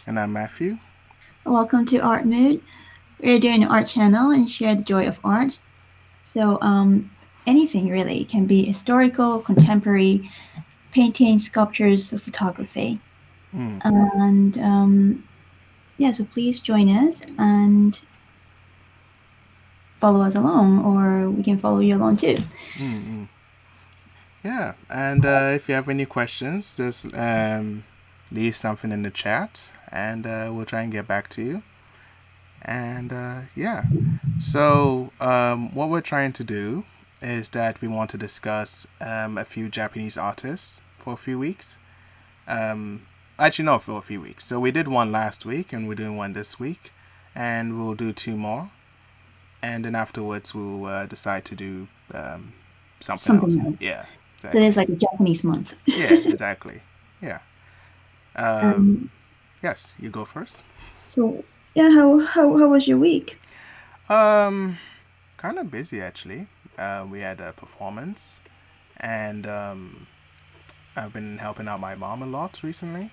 And I'm Matthew. Welcome to Art Mood. We're doing an art channel and share the joy of art. So, anything really can be historical, contemporary, painting, sculptures, or photography. Mm, And yeah, so please join us and follow us along, or we can follow you along too. mm, mm. Yeah, and if you have any questions, just leave something in the chat and we'll try and get back to you. And yeah, so what we're trying to do is that we want to discuss a few Japanese artists for a few weeks. Um, Actually, not for a few weeks. So we did one last week and we're doing one this week, and we'll do two more. And then afterwards we'll decide to do something else. Something else. Yeah, So there's exactly. like a Japanese month. Yeah, exactly. Yeah. um, Yes, you go first. so yeah, how was your week? Um, Kind of busy actually. We had a performance, and I've been helping out my mom a lot recently.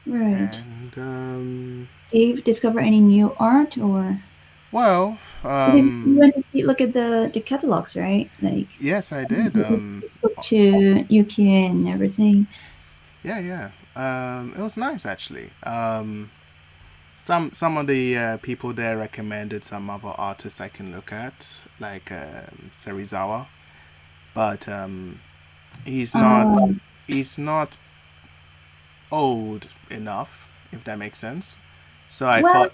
Right. And Do you discover any new art or? well, Because you went to see look at the catalogs, right? Like yes, I did. you spoke to Yuki and everything. Yeah, yeah. It was nice actually. Some of the people there recommended some other artists I can look at, like Serizawa, but he's not Um, he's not old enough, if that makes sense. So I well, thought,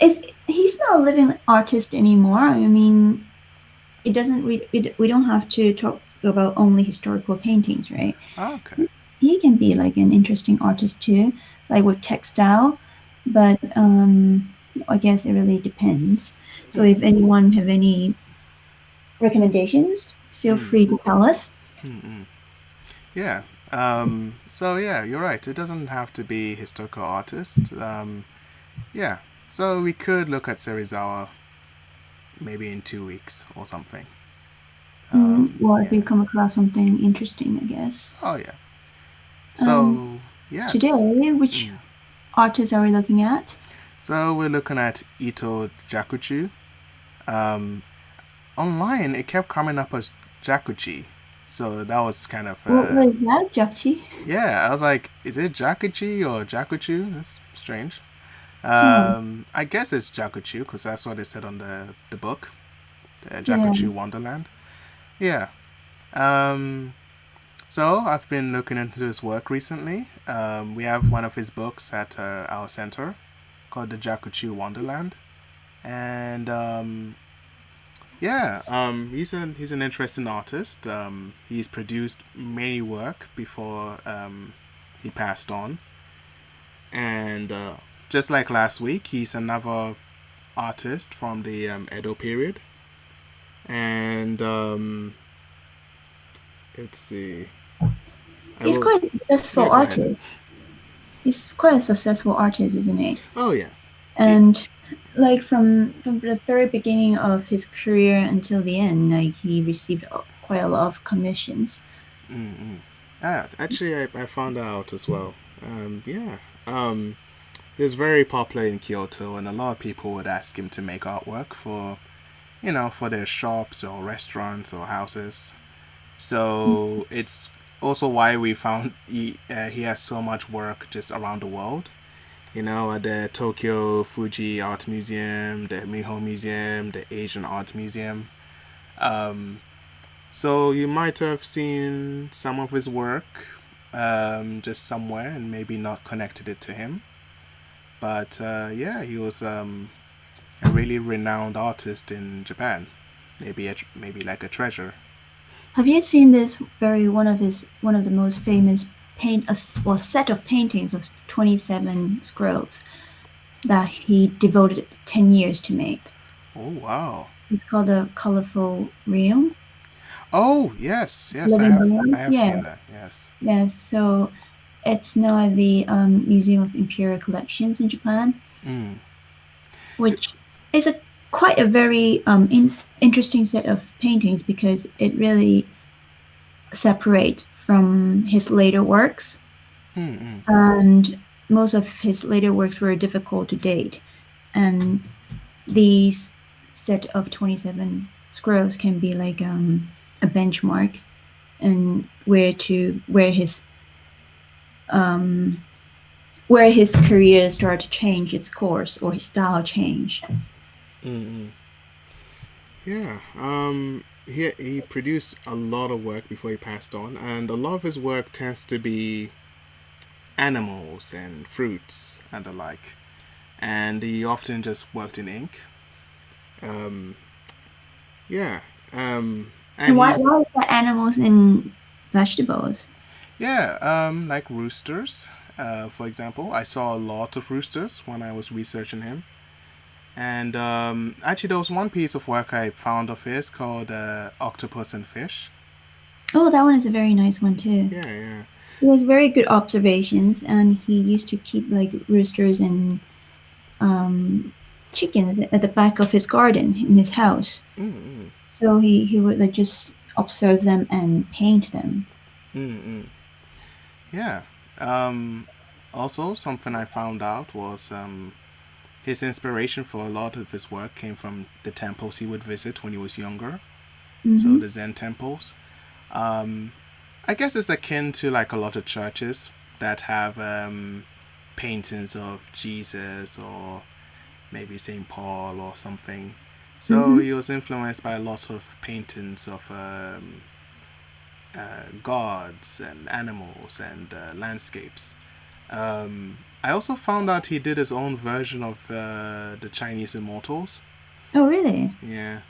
is he's not a living artist anymore. I mean, it doesn't. We don't have to talk about only historical paintings, right? oh, okay, He can be like an interesting artist too, like with textile. But I guess it really depends. So if hmm, anyone have any recommendations, feel hmm, free to tell us. hmm, hmm. Yeah. So yeah, you're right. It doesn't have to be historical artist. Yeah. So we could look at Serizawa maybe in 2 weeks or something. Well, if you Yeah. come across something interesting, I guess. Oh yeah. Um, So Today, yes. which Mm. artists are we looking at? So we're looking at Ito Jakuchu. Um, Online it kept coming up as Jakuchi, so that was kind of What is that, Jakchi? yeah. I was like, is it Jakuchi or Jakuchu? That's strange. Huh. I guess it's Jakuchu because that's what they said on the book, the Yeah. Jakuchu Wonderland. Yeah. Um, so I've been looking into his work recently. We have one of his books at our center called the Jakuchu Wonderland, and yeah, he's an interesting artist. He's produced many work before he passed on, and just like last week, he's another artist from the Edo period. And let's see, I He's wrote. quite a successful Yeah, go ahead. artist. He's quite a successful artist, isn't he? Oh yeah, he. And like from the very beginning of his career until the end, like he received quite a lot of commissions. Mm-mm. Actually, I found out as well. Yeah. He was very popular in Kyoto, and a lot of people would ask him to make artwork for their shops or restaurants or houses. So it's also why we found he has so much work just around the world. At the Tokyo Fuji Art Museum, the Miho Museum, the Asian Art Museum. Um, so you might have seen some of his work just somewhere and maybe not connected it to him. But yeah, he was a really renowned artist in Japan. Maybe like a treasure. Have you seen this very one of the most famous well set of paintings of 27 scrolls that he devoted 10 years to make? Oh wow. It's called the Colorful Realm. Oh yes, yes. I Living have I Beings. have Yeah, seen that. Yes. yeah. So it's now at the Museum of Imperial Collections in Japan, Mm, which is a quite a very interesting set of paintings because it really separates from his later works mm, mm, and most of his later works were difficult to date, and these set of 27 scrolls can be like a benchmark and um, where his career started to change its course or his style changed. Mm-mm. Yeah. He produced a lot of work before he passed on, and a lot of his work tends to be animals and fruits and the like. And he often just worked in ink. Um, yeah. And And he's why is that animals and vegetables? yeah. Like roosters. For example, I saw a lot of roosters when I was researching him. And actually, there was one piece of work I found of his called Octopus and Fish. Oh, that one is a very nice one too. Yeah, yeah. He has very good observations, and he used to keep like roosters and um, chickens at the back of his garden in his house. Mm-mm. So he would like just observe them and paint them. Mm-mm. Yeah. Um, Also, something I found out was his inspiration for a lot of his work came from the temples he would visit when he was younger. So Mm-hmm. the Zen temples. Um, I guess it's akin to like a lot of churches that have paintings of Jesus or maybe St. Paul or something. So Mm-hmm. he was influenced by a lot of paintings of gods and animals and landscapes. I also found out he did his own version of the Chinese immortals. Oh, really? Yeah,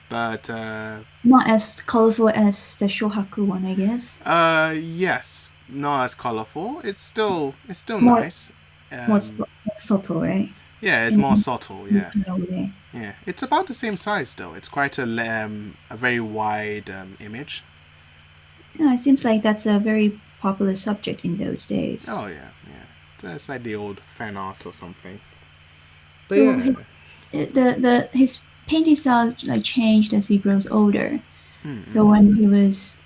but Not as colorful as the Shohaku one, I guess. yes, not as colorful. It's still More nice. more Um, subtle, right? yeah, it's more In subtle. a Yeah, kind of way. yeah. It's about the same size though. It's quite a very wide image. Yeah, it seems like that's a very popular subject in those days. Oh yeah, yeah. It's like the old fan art or something. But So yeah. his painting style like changed as he grows older. So Mm-mm. when he was,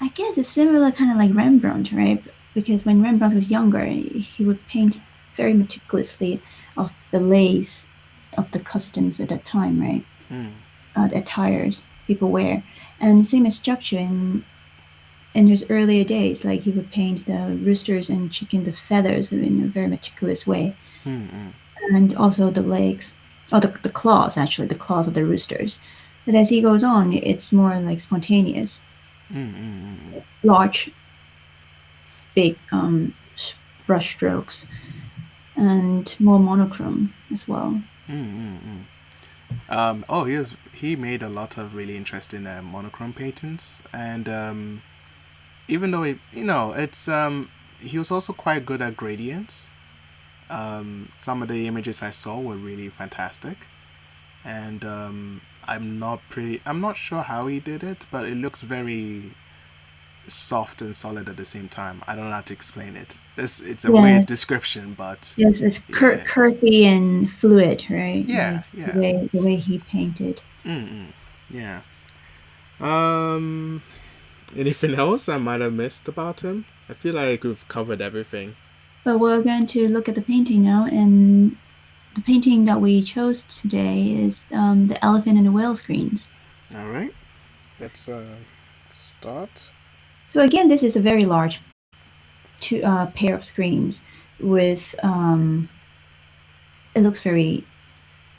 I guess it's similar kind of like Rembrandt, right? Because when Rembrandt was younger, he would paint very meticulously of the lace of the customs at that time, right? Mm. The attires people wear, and same as Jakuchu in his earlier days, like he would paint the roosters and chicken, the feathers in a very meticulous way, Mm-mm. and also the legs, or the claws, actually, the claws of the roosters. But as he goes on, it's more like spontaneous, Mm-mm. large, big brush strokes, and more monochrome as well. Mm-mm. Oh, he made a lot of really interesting monochrome paintings, and even though he was also quite good at gradients. Some of the images I saw were really fantastic, and I'm not sure how he did it, but it looks very soft and solid at the same time. I don't know how to explain it. It's a weird Yes, description, but yes, it's yeah, curvy and fluid, right? yeah, Like yeah. the way he painted. Mm-mm. Yeah. Um, Anything else I might have missed about him? I feel like we've covered everything. But we're going to look at the painting now, and the painting that we chose today is the elephant and the whale screens. All right, let's start. So again, this is a very large pair of screens with it looks very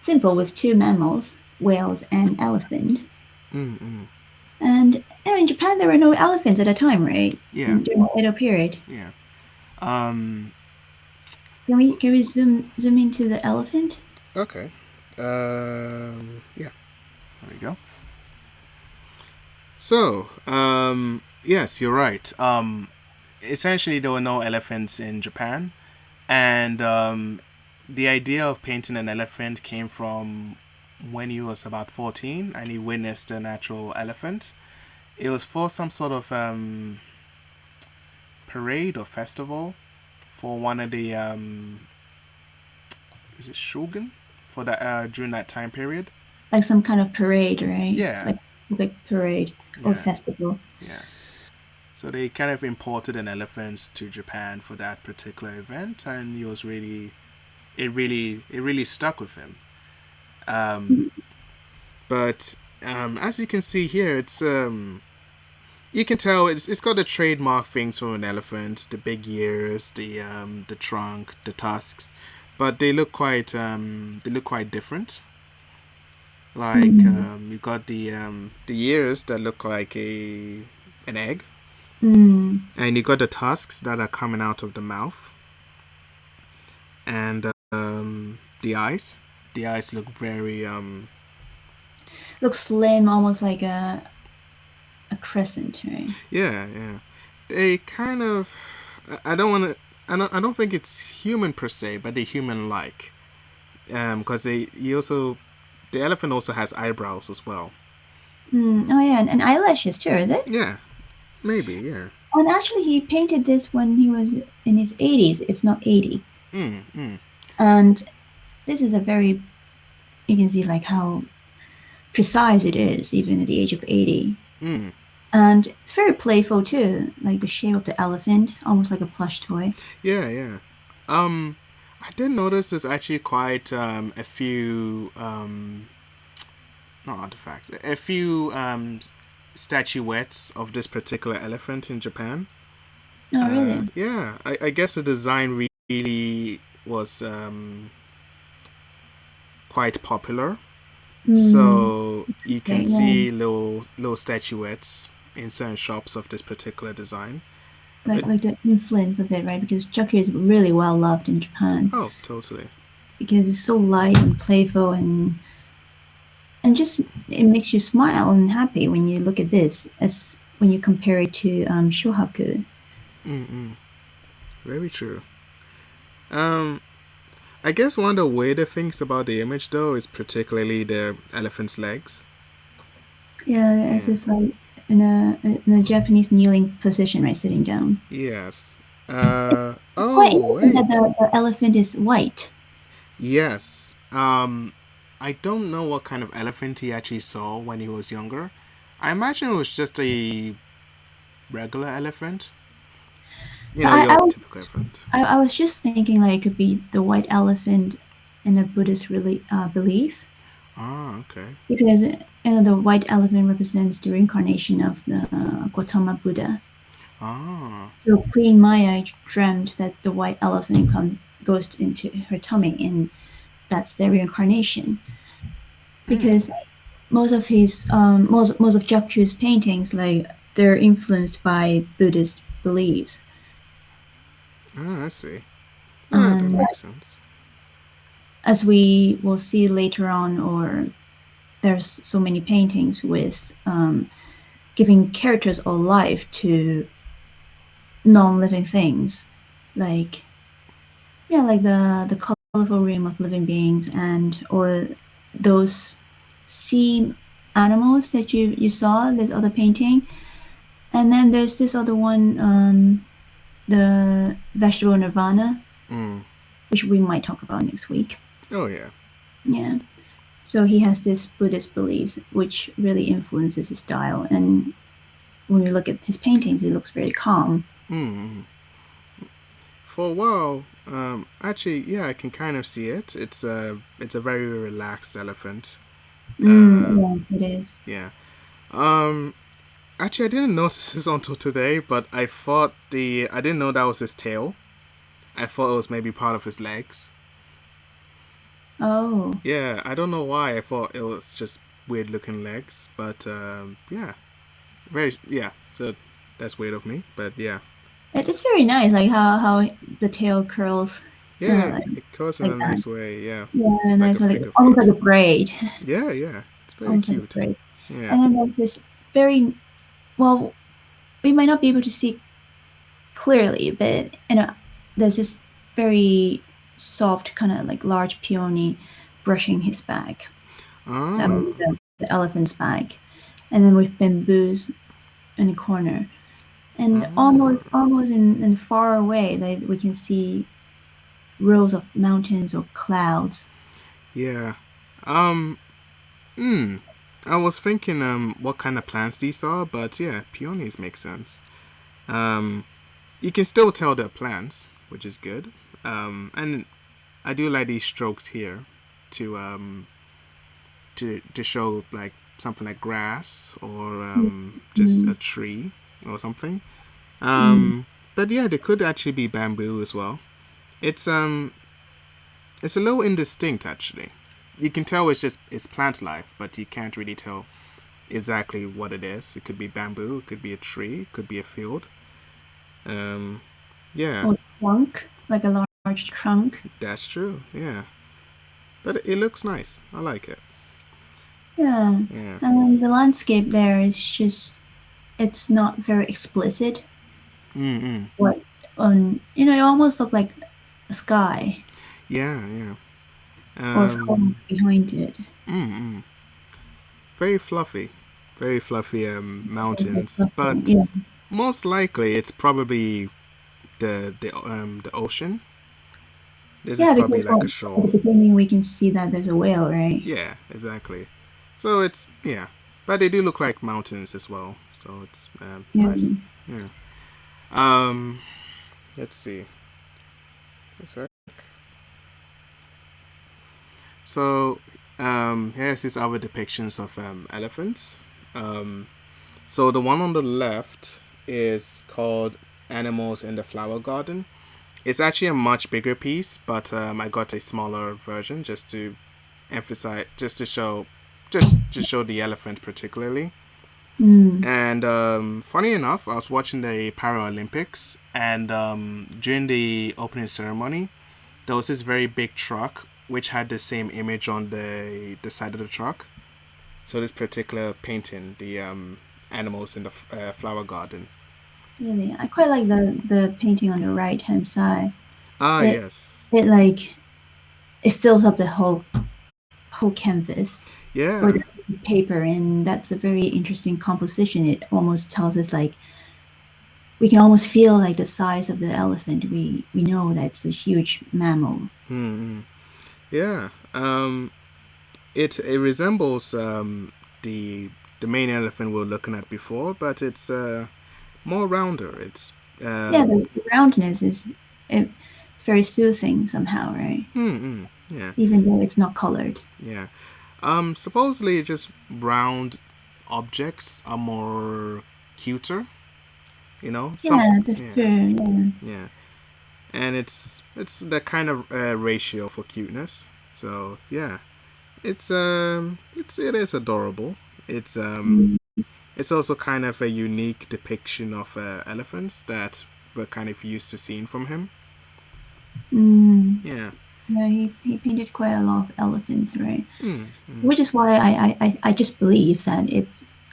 simple with two mammals, whales and elephant. Mm-mm. And in Japan, there were no elephants at the time, right? Yeah, During the Edo period. yeah. Um, Can we zoom into the elephant? okay. Yeah, there we go. So, yes, you're right. Essentially, there were no elephants in Japan, and the idea of painting an elephant came from when he was about 14 and he witnessed a natural elephant. It was for some sort of parade or festival for one of the is it shogun for that during that time period. Like some kind of parade, right? Yeah, Like a big parade or yeah, festival. yeah. So they kind of imported an elephant to Japan for that particular event, and it really stuck with him. Um, but as you can see here, it's you can tell it's got the trademark things from an elephant: the big ears, the trunk, the tusks, but they look quite different. Like Mm. you got the ears that look like a an egg, Mm. and you got the tusks that are coming out of the mouth, and the eyes. The eyes look very Looks slim, almost like a crescent, right? yeah, yeah. They kind of I don't want to I don't think it's human per se, but they human like. Because they he also the elephant also has eyebrows as well. Oh yeah, and eyelashes too, is it? Yeah, maybe, yeah. And actually, he painted this when he was in his 80s, if not 80. Mm, mm, And this is a very, you can see like how precise it is, even at the age of 80. mm. And it's very playful too, like the shape of the elephant, almost like a plush toy. Yeah, yeah. Um, I did notice there's actually quite a few not artifacts, a few statuettes of this particular elephant in Japan. Oh, really? Yeah, I guess the design really was quite popular. Mm, So you can okay, yeah. see little statuettes in certain shops of this particular design. But Like the influence of it, right? Because Chucky is really well loved in Japan oh, totally. because it's so light and playful and just it makes you smile and happy when you look at this as when you compare it to Shohaku. Mm-mm. Very true. Um, I guess one of the weirder things about the image, though, is particularly the elephant's legs. Yeah, as Yeah. if like in a Japanese kneeling position, right, sitting down. Yes. It's quite Oh, interesting that wait. the elephant is white. Yes. I don't know what kind of elephant he actually saw when he was younger. I imagine it was just a regular elephant. You But know, your typical elephant. I was just thinking like it could be the white elephant in a Buddhist belief Ah, okay. because the white elephant represents the reincarnation of the Gautama Buddha. Ah. So Queen Maya dreamt that the white elephant goes into her tummy, and that's their reincarnation. Mm. Because most of Jakuchu's paintings, like they're influenced by Buddhist beliefs, Ah, I see. Ah, that and makes sense. as we will see later on, or there's so many paintings with giving characters or life to non-living things, like yeah, like the colorful realm of living beings, and or those sea animals that you saw. This other painting, and then there's this other one, the vegetable nirvana, Mm. which we might talk about next week. Oh, yeah. Yeah. So he has this Buddhist beliefs, which really influences his style. And when we look at his paintings, he looks very calm. Mm. For a while, actually, yeah, I can kind of see it. It's a very relaxed elephant. Um, Yes, it is. yeah. Um, Actually, I didn't notice this until today, but I didn't know that was his tail. I thought it was maybe part of his legs. Oh, Yeah, I don't know why. I thought it was just weird looking legs, but yeah, very yeah. So that's weird of me, but yeah, it's very nice, like how the tail curls, yeah, like, it goes in like a that. nice way. Yeah, Yeah, it's like a nice, like figure of almost like eight. a braid, Yeah, yeah, it's very almost like a cute. braid. Yeah. And then there's this very well, we might not be able to see clearly, but there's this very soft kind of like large peony brushing his back. That would be Ah, the elephant's back, and then with bamboos in the corner, and ah, almost in far away, like we can see rows of mountains or clouds. yeah. Um, I was thinking what kind of plants these are, but yeah, peonies make sense. Um, you can still tell they're plants, which is good. And I do like these strokes here to to show like something like grass or just Mm, a tree or something. mm. But yeah, they could actually be bamboo as well. It's it's a little indistinct actually. You can tell it's plant life, but you can't really tell exactly what it is. It could be bamboo, it could be a tree, it could be a field. Um, yeah, Or trunk, like a large trunk. that's true. Yeah, but it looks nice. I like it. Yeah. Yeah. And the landscape there is just, it's not very explicit. Mm-mm. What on, it almost look like a sky Yeah, yeah. or fog behind it. Mm-mm. Very fluffy, very fluffy mountains. But Yeah. most likely, it's probably the ocean. This is Yeah, probably because like well, a at shoal. the beginning we can see that there's a whale, right? Yeah, exactly. So it's yeah, but they do look like mountains as well. So it's Yeah. nice. Yeah. Um. Let's see. Sorry. So here's these other depictions of elephants. Um, so the one on the left is called Animals in the Flower Garden. It's actually a much bigger piece, but I got a smaller version just to emphasize, just to show the elephant particularly. Mm. And funny enough, I was watching the Paralympics, and during the opening ceremony, there was this very big truck which had the same image on the side of the truck. So this particular painting, the animals in the flower garden. Really, I quite like the painting on the right hand side. Ah, It yes, it like it fills up the whole canvas or yeah. the paper, and that's a very interesting composition. It almost tells us like we can almost feel like the size of the elephant. We know that it's a huge mammal. Mm-hmm. Yeah. It resembles the the main elephant we were looking at before, but it's more rounder. It's Yeah, um, the roundness is it, very soothing somehow, right? yeah, Even though it's not colored. yeah. Supposedly, just round objects are more cuter. You know, some Yeah, that's yeah, true. Yeah. yeah, and it's the kind of ratio for cuteness. So yeah, it is adorable. It's Mm. it's also kind of a unique depiction of elephants that we're kind of used to seeing from him. Mm. Yeah. Yeah, he painted quite a lot of elephants, right? Mm, mm, Which is why I just believe that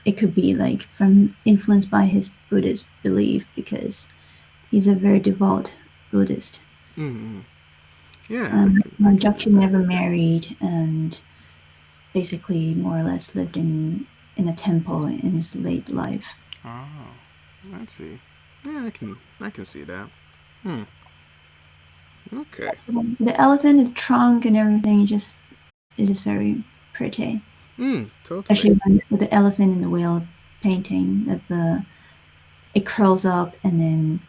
it could be like from influenced by his Buddhist belief because he's a very devout Buddhist. mm. Yeah, I can believe Jakshu that. never married and basically more or less lived in a temple in his late life. Oh, let's see. Yeah, I can see that. Hmm. Okay. The elephant, the trunk, and everything it is very pretty. Hmm. Totally. Especially with the elephant and the whale painting, that the it curls up and then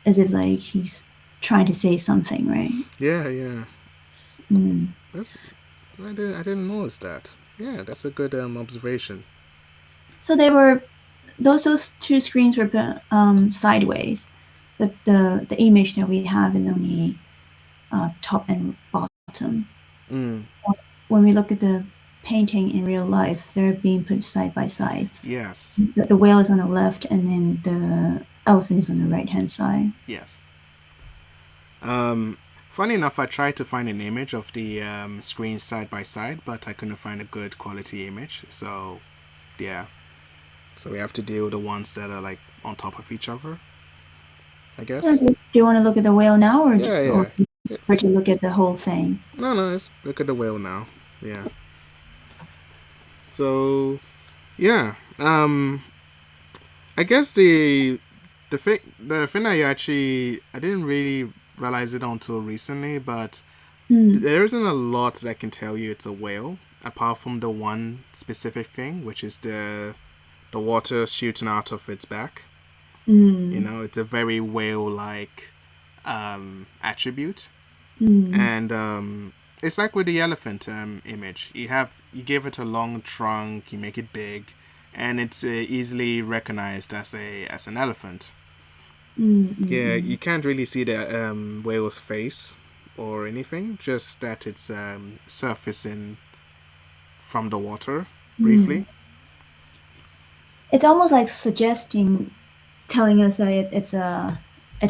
as if like he's trying to say something, right? Yeah, yeah. Mm. That's I didn't notice that. Yeah, that's a good observation. So they were those two screens were sideways. The image that we have is only top and bottom. Mm. When we look at the painting in real life, they're being put side by side. Yes. The whale is on the left, and then the elephant is on the right hand side. Yes. Um. Funny enough, I tried to find an image of the screens side by side, but I couldn't find a good quality image. So yeah. So we have to deal with the ones that are like on top of each other, I Yeah, guess. do you want to look at the whale now, Yeah, or yeah. or to look at the whole thing? No, no, let's look at the whale now. Yeah. So yeah. I guess the thing I actually I didn't really realize it until recently, but Mm. there isn't a lot that can tell you it's a whale apart from the one specific thing, which is the water shooting out of its back. You Mm. know, it's a very whale-like attribute, Mm. and it's like with the elephant image. You give it a long trunk, you make it big, and it's easily recognized as an elephant. Mm. Mm. Yeah, Mm. you can't really see the whale's face or anything, just that it's surfacing from the water Mm. briefly. It's almost like suggesting, telling us that it's a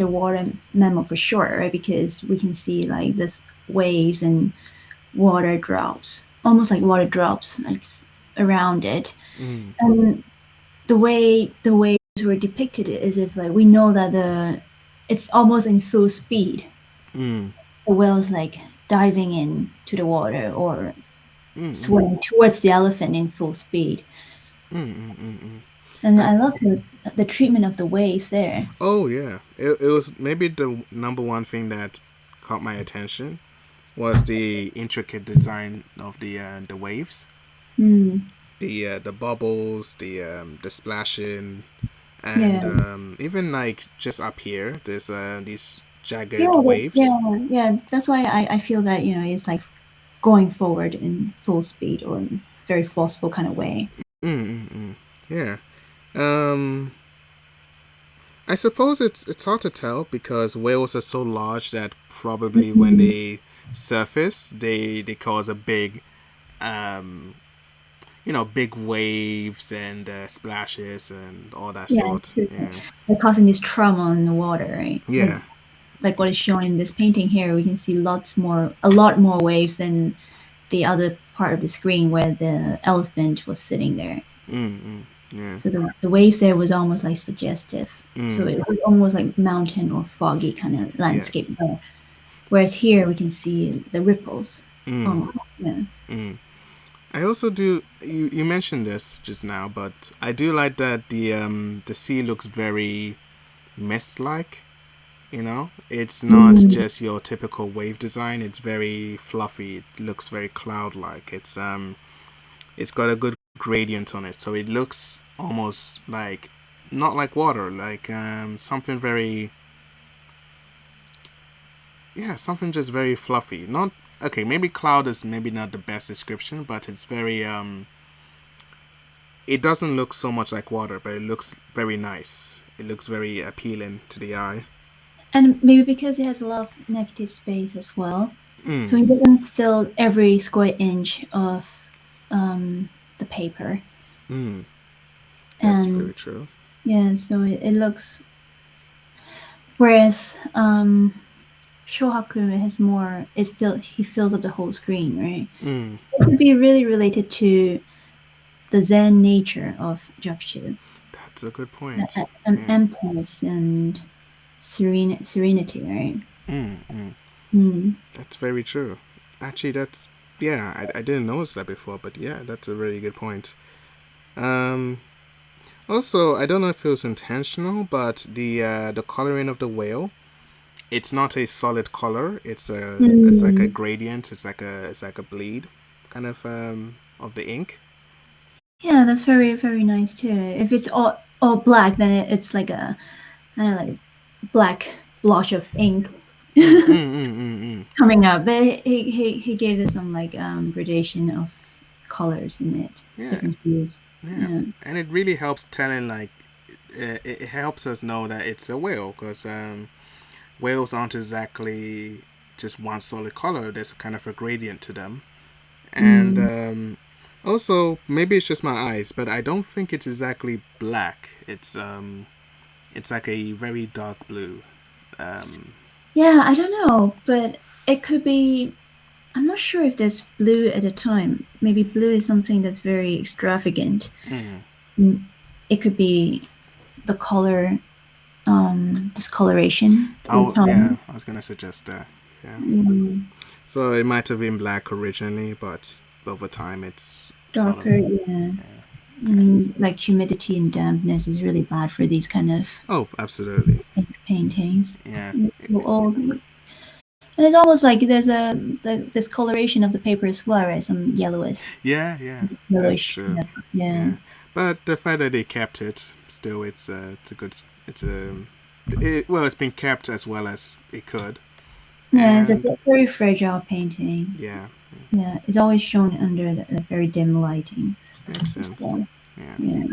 water mammal for sure, right? Because we can see like this waves and water drops, almost like water drops, like around it. Mm, And the waves were depicted as if like we know that it's almost in full speed. mm, The whale's like diving into the water or mm, mm, swimming towards the elephant in full speed. mm, mm, mm, mm. And I, I love the treatment of the waves there. oh yeah, it was maybe the number one thing that caught my attention was the intricate design of the waves, Mm. the bubbles, the splashing, Yeah. and even like just up here, there's these Yeah, jagged waves. yeah. That's why I feel that it's like going forward in full speed or in very forceful kind of way. Mm, mm, mm. Yeah. Um, I suppose it's hard to tell because whales are so large that probably when Mm. they surface, they cause a big, um, big waves and splashes and all that Yeah, it's sort. true. Yeah. They're causing this trauma in the water, right? Yeah. Like what is shown in this painting here, we can see a lot more waves than the other part of the screen where the elephant was sitting there. Mm, mm, yeah. So the waves there was almost like suggestive. So Mm, it was almost like mountain or foggy kind of landscape yes. there. Whereas here we can see the ripples. Mm, Oh, yeah. mm. I also do. You mentioned this just now, but I do like that the sea looks very mist-like. You know, it's not Mm. just your typical wave design. It's very fluffy. It looks very cloud-like. It's got a good gradient on it, so it looks almost like not like water, like something very something just very fluffy. Not okay. Maybe cloud is maybe not the best description, but it's very It doesn't look so much like water, but it looks very nice. It looks very appealing to the eye. And maybe because it has a lot of negative space as well, so Mm, it doesn't fill every square inch of the paper. mm, that's And very true. yeah, so it looks. Whereas Shohaku has more. He fills up the whole screen, right? Mm, It could be really related to the Zen nature of Jakuchu, that's a good point. an Yeah. emptiness and serenity, right? Mm, mm. Mm. That's very true. Actually, I didn't notice that before, but yeah, that's a really good point. Um, Also, I don't know if it was intentional, but the coloring of the whale, it's not a solid color. It's like a Mm. gradient. It's like a bleed, kind of the ink. Yeah, that's very very nice too. If it's all black, then it's like a I don't know, like black blotch of ink Mm, mm, mm, mm, mm. coming out. But he gave us some like gradation of colors in it, Yeah, different hues. yeah, Yeah. and it really helps telling like it helps us know that it's a whale because whales aren't exactly just one solid color. There's kind of a gradient to them. And Mm. also, maybe it's just my eyes, but I don't think it's exactly black. It's like a very dark blue. Um, Yeah, I don't know, but it could be. I'm not sure if there's blue at the time. Maybe blue is something that's very extravagant. mm. Mm. It could be the color discoloration through Oh yeah, time. I was gonna suggest that. Yeah. Mm. So it might have been black originally, but over time it's sort Darker, of yeah. yeah. I Okay. mean, like humidity and dampness is really bad for these kind of Oh, absolutely. paintings. Yeah. So old, and it's almost like there's a discoloration of the paper as well, right? Some Yeah, yeah. That's yellowish, true. yeah. Yeah. But the fact that they kept it, still, it's a good It's well, it's been kept as well as it could, Yeah, it's a and very fragile painting. yeah, Yeah, it's always shown under the very dim lighting. makes sense. So, Yeah. yeah.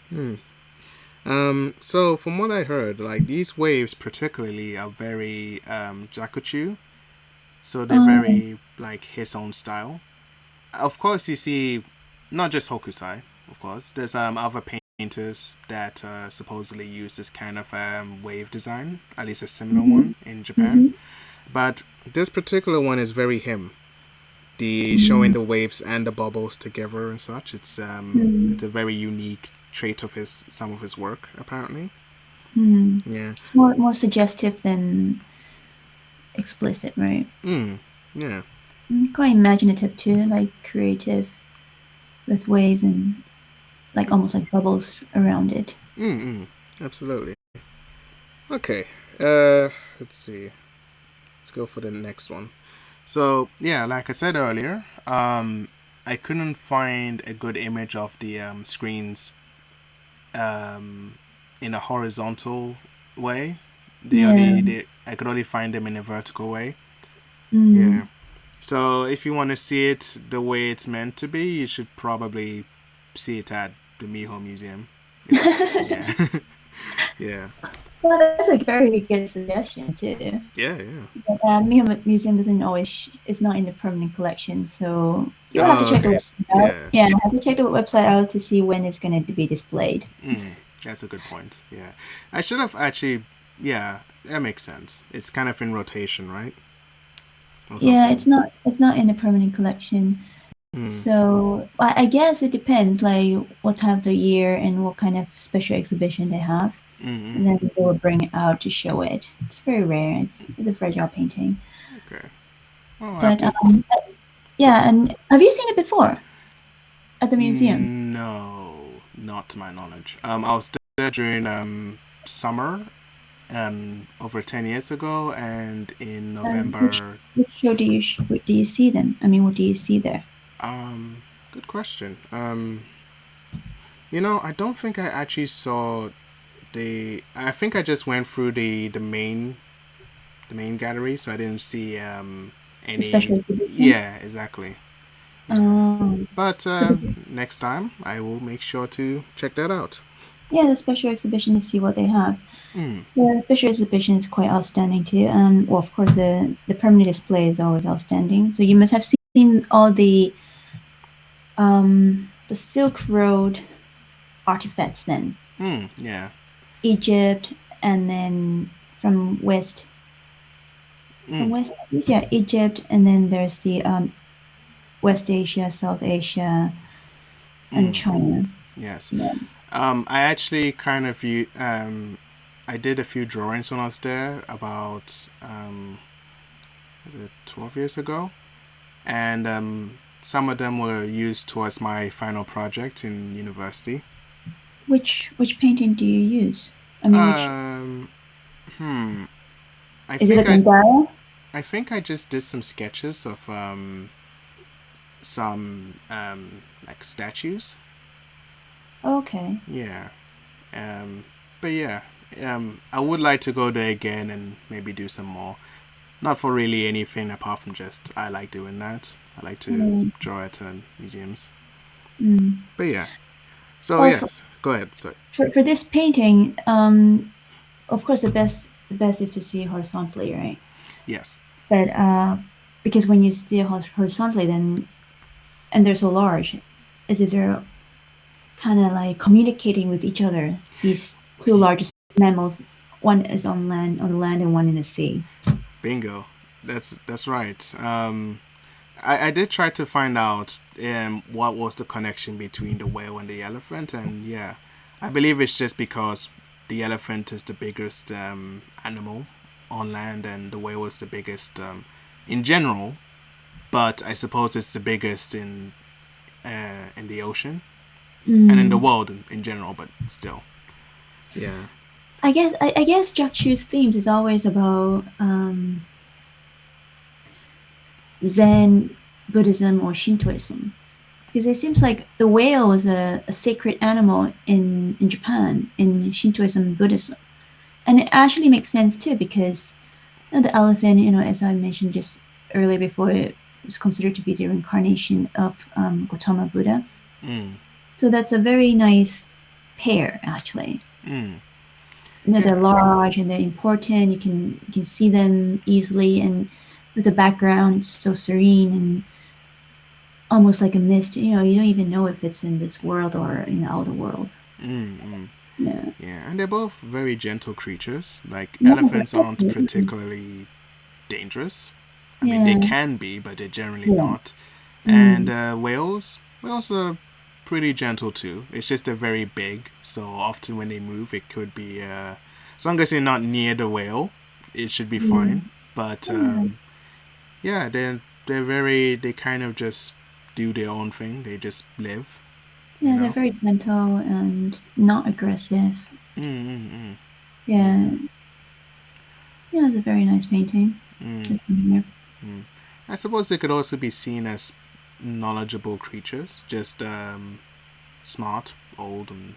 Hmm. So from what I heard, like these waves particularly are very Jakuchu, so they're Um, very like his own style. Of course, you see, not just Hokusai. Of course, there's other painters that supposedly use this kind of wave design, at least a similar mhm, one in Japan. mhm, But this particular one is very him. The showing mhm, the waves and the bubbles together and such. mhm, It's a very unique trait of his some of his work apparently. mhm. Yeah. It's more suggestive than explicit, right? Mm. Yeah. Quite imaginative too, like creative with waves and like almost like bubbles around it. Mm. Mm. Absolutely. Okay. Let's see. Let's go for the next one. So yeah, like I said earlier, I couldn't find a good image of the screens um, in a horizontal way. Yeah. I could only find them in a vertical way. Mm. Yeah. So if you want to see it the way it's meant to be, you should probably see it at the Miho Museum. If it's yeah, yeah, Well, that's a very good suggestion too. yeah, yeah. But museum doesn't always is not in the permanent collection, so you'll have to Oh, check the okay. website out. Yeah. Yeah, have to check the website out to see when it's going to be displayed. That's a good point. Yeah, I should have actually. Yeah, that makes sense. It's kind of in rotation, right? Or Yeah, something. it's not in the permanent collection. Mm, So I guess it depends, like what time of the year and what kind of special exhibition they have, and then mm. they will bring it out to show it. It's very rare. It's a fragile painting, Okay. Well, I'll have but to go. yeah. And have you seen it before at the museum? No, not to my knowledge. I was there during summer, over 10 years ago, and in And which November. which show what do you see then? I mean, what do you see there? Good question. I don't think I actually saw the. I think I just went through the main gallery, so I didn't see The special any. exhibition. Yeah, exactly. Yeah, Um, but so next time I will make sure to check that out. yeah, the special exhibition to see what they have. Mm, Yeah, the special exhibition is quite outstanding too. Well, of course, the permanent display is always outstanding. So you must have seen all the Silk Road artifacts then. yeah. Egypt, and then from Mm, West Asia, Egypt, and then there's the West Asia, South Asia, and mm, China. yes. Yeah. I actually kind of I did a few drawings when I was there about was it 12 years ago, and some of them were used towards my final project in university. Which painting do you use? I mean, which Um, hmm. I is it a think I mandala? I think I just did some sketches of some like statues. Okay. Yeah. But yeah. I would like to go there again and maybe do some more. Not for really anything apart from just I like doing that. I like to Mm, draw at museums. mm. But yeah. So Well, yes, go ahead. Sorry. for this painting, of course, the best is to see horizontally, right? Yes. But because when you see horizontally, then and they're so large, as if they're kind of like communicating with each other. These two largest mammals, one is on the land, and one in the sea. Bingo. That's right. I did try to find out what was the connection between the whale and the elephant, and yeah, I believe it's just because the elephant is the biggest animal on land, and the whale is the biggest in general. But I suppose it's the biggest in the ocean and in the Mm. world in general. But still, yeah. I guess Jack Chu's themes is always about Zen, Buddhism, or Shintoism. because it seems like the whale is a sacred animal in Japan in Shintoism and Buddhism, and it actually makes sense too because the elephant, as I mentioned just earlier before, it is considered to be the reincarnation of Gautama Buddha. Mm. So that's a very nice pair, actually. Mm. They're Yeah. large and they're important. You can see them easily, and with the background, it's so serene and almost like a mist. You don't even know if it's in this world or in the outer world. Mm. Mm. Yeah, Yeah, and they're both very gentle creatures. Like yeah, elephants aren't definitely. particularly dangerous. I mean, they Yeah, can be, but they're generally yeah. not. And Mm. whales are pretty gentle too. It's just they're very big, so often when they move, it could be as long as you're not near the whale, it should be Mm. fine. But Yeah, yeah, they're very they kind of just do their own thing. They just live, you yeah, they're know. very gentle and not aggressive. Mm. Yeah, Yeah. yeah, it's a very nice painting. Mm. This one here. Mm. I suppose they could also be seen as knowledgeable creatures, just smart, old, and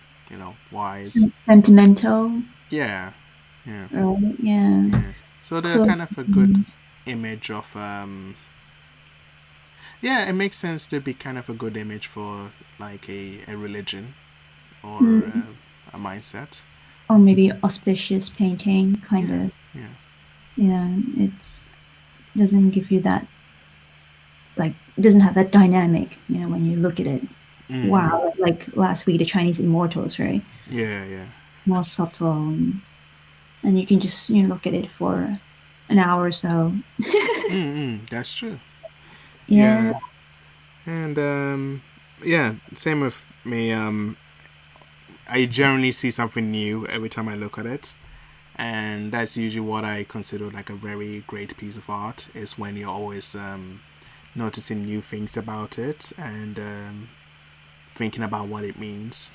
wise. Sentimental, Yeah, yeah, right? Yeah, yeah. So they're close kind of a good friends. image of. Yeah, it makes sense to be kind of a good image for like a religion or Mm. a mindset. Or maybe auspicious painting, kind Yeah, of. yeah. Yeah, it's doesn't give you that, like, doesn't have that dynamic. When you look at it. Mm-mm. Wow, like last week the Chinese immortals, right? Yeah, yeah. More subtle, and you can just look at it for an hour or so. Mm-mm. That's true. Yeah. Yeah, and yeah, same with me. I generally see something new every time I look at it. And that's usually what I consider like a very great piece of art is when you're always noticing new things about it and thinking about what it means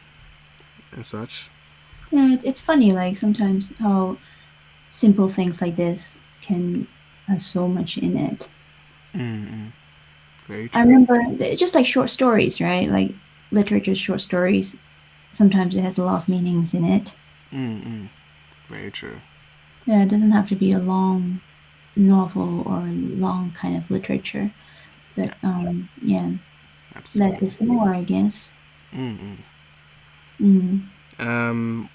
and such. Yeah, it's funny, like sometimes how simple things like this can have so much in it. Mm-mm. Very I true. remember just like short stories, right? Like literature, short stories. Sometimes it has a lot of meanings in it. Mm-mm. Very true. Yeah, it doesn't have to be a long novel or long kind of literature, but Yeah, yeah, less absolutely. is more, I guess. Mm-mm. Mm. Um,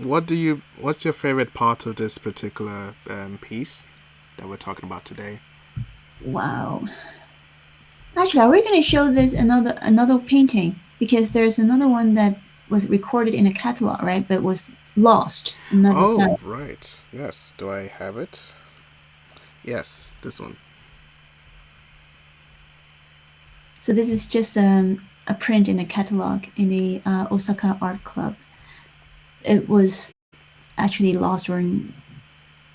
what's your favorite part of this particular piece that we're talking about today? Wow. Actually, are we going to show this another painting? Because there's another one that was recorded in a catalog, right? But was lost and never Oh, found. right. Yes. Do I have it? Yes, this one. So this is just a print in a catalog in the Osaka Art Club. It was actually lost, or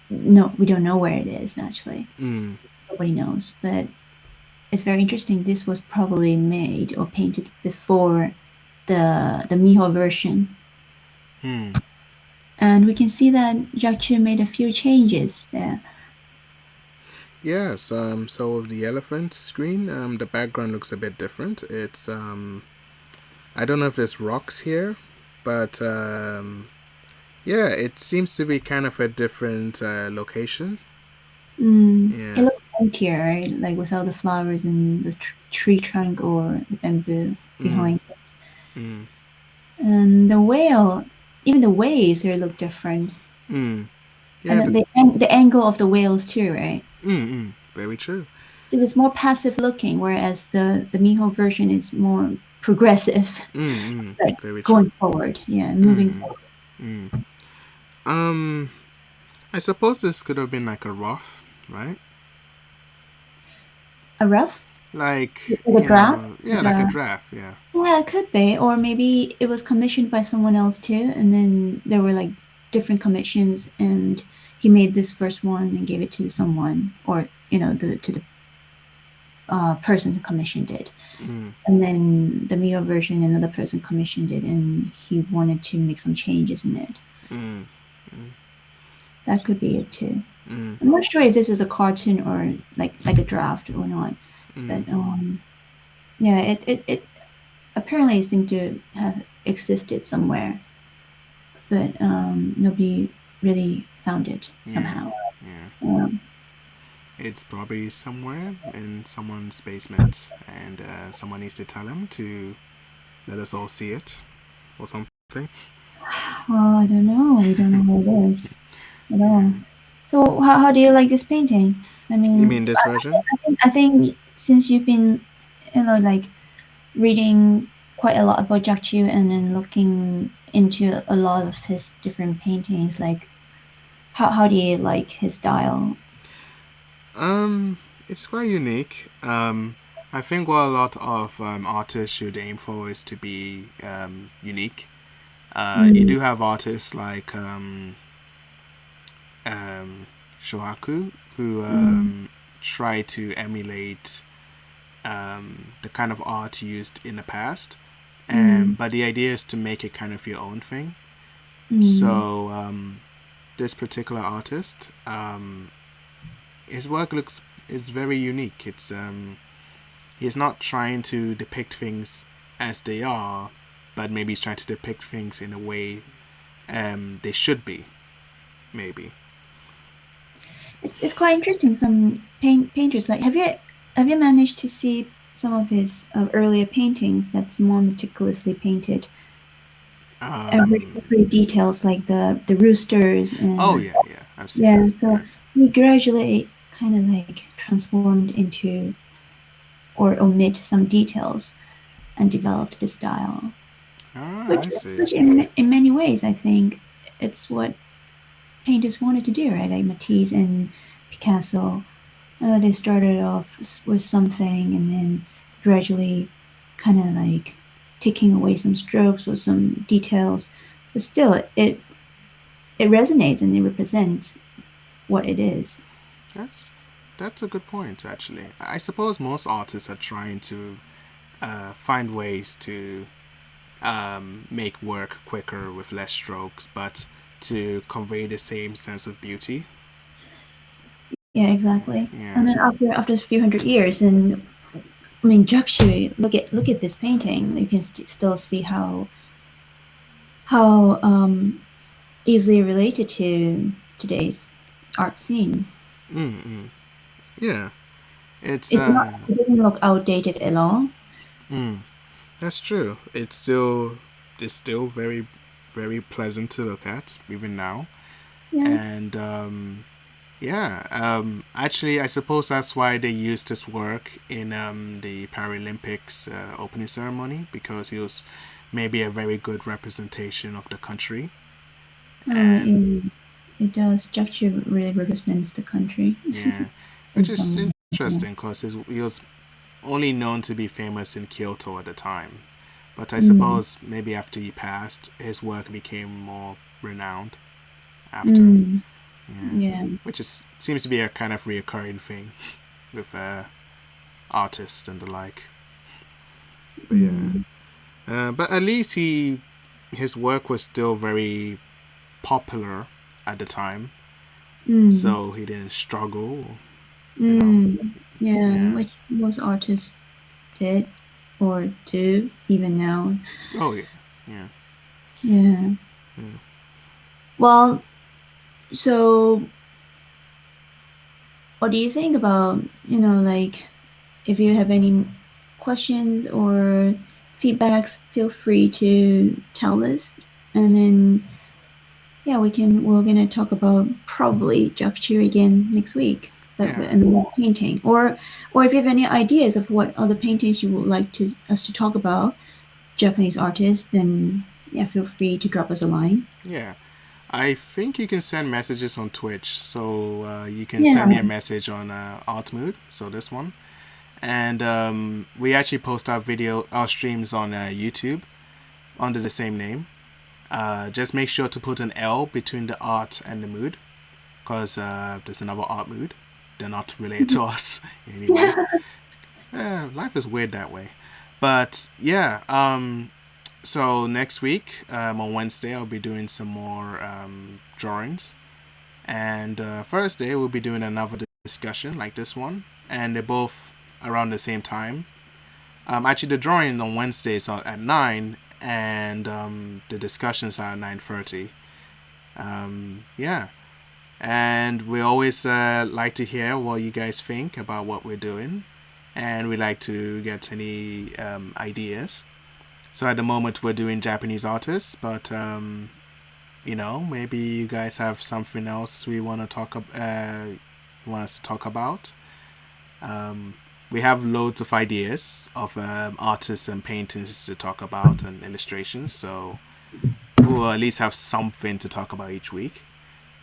no, we don't know where it is actually. Mm. Nobody knows, but it's very interesting. This was probably made or painted before the Miho version, Hmm. and we can see that Jakuchu made a few changes there. Yes, so with the elephant screen, the background looks a bit different. It's, I don't know if there's rocks here, but, yeah, it seems to be kind of a different, location. It Yeah. looks emptier, right? Like without the flowers and the tree trunk or the bamboo Mm, behind it. mm. And the whale, even the waves, they look different. Mm. And Yeah, then the angle of the whales too, right? very true. Because it's more passive looking, whereas the Miho version is more progressive, like Very true. going forward. Yeah, moving Mm, forward. mm. Um, I suppose this could have been like a rough, right? A rough, like a You draft, know, yeah, like like a a draft, yeah. yeah, it could be, or maybe it was commissioned by someone else too, and then there were like different commissions, and he made this first one and gave it to someone, or to the person who commissioned it, Mm, and then the Mio version, another person commissioned it, and he wanted to make some changes in it. mm, mm, That could be it too. mm, I'm not sure if this is a cartoon or like a draft or not, but mm, yeah, it apparently seem to have existed somewhere, but nobody really found it Yeah, somehow. yeah. Um, It's probably somewhere in someone's basement, and someone needs to tell him to let us all see it or something. well, I don't know. We don't know what it is at all. Yeah. So, how do you like this painting? I You mean, mean this version? I think since you've been, like reading quite a lot about Jakju and then looking into a lot of his different paintings, like how do you like his style? Um, it's quite unique. I think what a lot of artists should aim for is to be unique. You Mm, do have artists like um, Shohaku who mm, try to emulate the kind of art used in the past, mm, but the idea is to make it kind of your own thing. mm. So this particular artist, his work looks is very unique. It's he's not trying to depict things as they are, but maybe he's trying to depict things in a way they should be, maybe. It's quite interesting. Some painters like have you managed to see some of his earlier paintings that's more meticulously painted? Um, Every details like the roosters oh and yeah, yeah, I've seen yeah. that. So Yeah. he gradually kind of like transformed into or omit some details and developed the style. Ah, I Which, see. which in many ways, I think it's what painters wanted to do, right? Like Matisse and Picasso, they started off with something and then gradually kind of like taking away some strokes or some details. But still, it resonates and it represents what it is. That's that's a good point, actually. I suppose most artists are trying to find ways to make work quicker with less strokes, but to convey the same sense of beauty. Yeah, exactly. Yeah. And then after a few hundred years, and I mean, Jakshu, look at this painting. You can still see how easily related to today's art scene. Mm-mm. Yeah. It's It's not. It doesn't look outdated at all. mm, that's true. It's still very very pleasant to look at even now. Yeah. And yeah, actually, I suppose that's why they used this work in the Paralympics opening ceremony because he was maybe a very good representation of the country. And It does. Jakshu really represents the country yeah, in which is some way. interesting because he was only known to be famous in Kyoto at the time. But I Mm, suppose maybe after he passed, his work became more renowned after. mm, Yeah, yeah. which is seems to be a kind of reoccurring thing with artists and the like. But yeah, Mm, but at least his work was still very popular at the time, mm, so he didn't struggle. You know, yeah. yeah. Which most artists did or do even now. Oh yeah, yeah, Yeah. yeah. Well, so what do you think about, like if you have any questions or feedbacks, feel free to tell us. And then, yeah, we're gonna talk about probably Jakchu again next week, but Yeah. and the painting, or if you have any ideas of what other paintings you would like to us to talk about, Japanese artists, then yeah, feel free to drop us a line. Yeah. I think you can send messages on Twitch. So you can send Yeah. me a message on Art Mood. So this one. And we actually post our streams on YouTube under the same name. Just make sure to put an L between the art and the mood. Because there's another art mood. They're not related to us in any way. Life is weird that way. But yeah, so next week on Wednesday, I'll be doing some more drawings. And Thursday, we'll be doing another discussion like this one. And they're both around the same time. Actually, the drawing on Wednesdays are at 9, and the discussions are at 9:30. Yeah, and we always like to hear what you guys think about what we're doing, and we like to get any ideas. So at the moment we're doing Japanese artists, but maybe you guys have something else we want to want us to talk about. Um, we have loads of ideas of artists and paintings to talk about and illustrations, so we'll at least have something to talk about each week.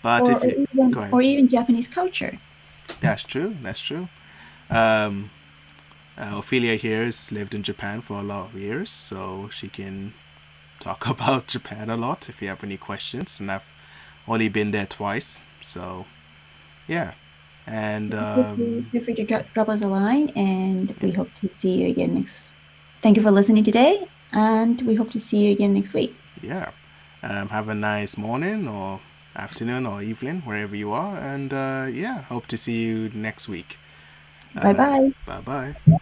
But or, if or you even go ahead, or even Japanese culture. that's true. That's true. Um, Ophelia here has lived in Japan for a lot of years, so she can talk about Japan a lot if you have any questions. And I've only been there twice, so yeah. And Feel free to drop us a line, and yeah, we hope to see you again next. Thank you for listening today, and we hope to see you again next week. yeah. Have a nice morning or afternoon or evening wherever you are, and yeah, hope to see you next week. Bye bye. Bye bye.